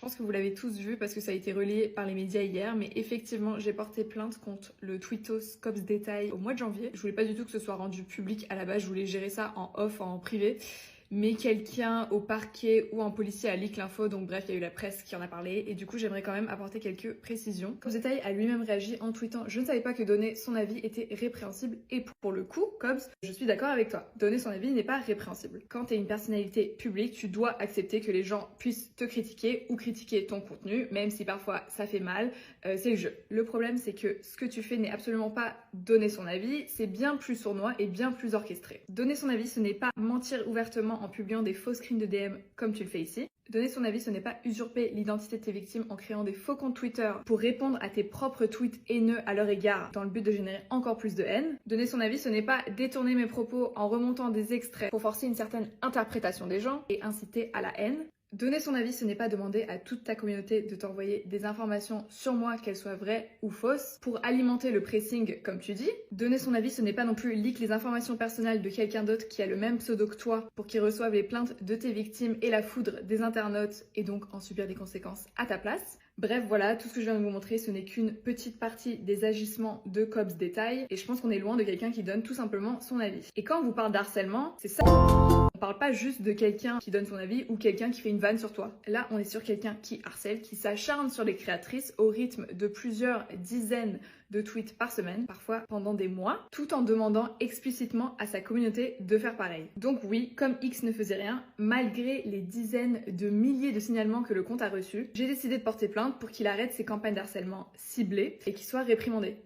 pense que vous l'avez tous vu parce que ça a été relayé par les médias hier, mais effectivement, j'ai porté plainte contre le Tweetos Cops Détail au mois de janvier. Je voulais pas du tout que ce soit rendu public à la base, je voulais gérer ça en off, en privé. Mais quelqu'un au parquet ou un policier a leak l'info, donc bref, il y a eu la presse qui en a parlé, et du coup j'aimerais quand même apporter quelques précisions. Cops Détail a lui-même réagi en tweetant « Je ne savais pas que donner son avis était répréhensible », et pour le coup, Cops, je suis d'accord avec toi, donner son avis n'est pas répréhensible. Quand tu es une personnalité publique, tu dois accepter que les gens puissent te critiquer ou critiquer ton contenu, même si parfois ça fait mal, c'est le jeu. Le problème c'est que ce que tu fais n'est absolument pas donner son avis, c'est bien plus sournois et bien plus orchestré. Donner son avis, ce n'est pas mentir ouvertement en publiant des faux screens de DM comme tu le fais ici. Donner son avis, ce n'est pas usurper l'identité de tes victimes en créant des faux comptes Twitter pour répondre à tes propres tweets haineux à leur égard dans le but de générer encore plus de haine. Donner son avis, ce n'est pas détourner mes propos en remontant des extraits pour forcer une certaine interprétation des gens et inciter à la haine. Donner son avis, ce n'est pas demander à toute ta communauté de t'envoyer des informations sur moi, qu'elles soient vraies ou fausses, pour alimenter le pressing comme tu dis. Donner son avis, ce n'est pas non plus leak les informations personnelles de quelqu'un d'autre qui a le même pseudo que toi pour qu'il reçoive les plaintes de tes victimes et la foudre des internautes et donc en subir des conséquences à ta place. Bref, voilà, tout ce que je viens de vous montrer, ce n'est qu'une petite partie des agissements de Cops Détail et je pense qu'on est loin de quelqu'un qui donne tout simplement son avis. Et quand on vous parle d'harcèlement, c'est ça. On parle pas juste de quelqu'un qui donne son avis ou quelqu'un qui fait une vanne sur toi. Là, on est sur quelqu'un qui harcèle, qui s'acharne sur les créatrices au rythme de plusieurs dizaines de tweets par semaine, parfois pendant des mois, tout en demandant explicitement à sa communauté de faire pareil. Donc oui, comme X ne faisait rien, malgré les dizaines de milliers de signalements que le compte a reçus, j'ai décidé de porter plainte pour qu'il arrête ses campagnes d'harcèlement ciblées et qu'il soit réprimandé.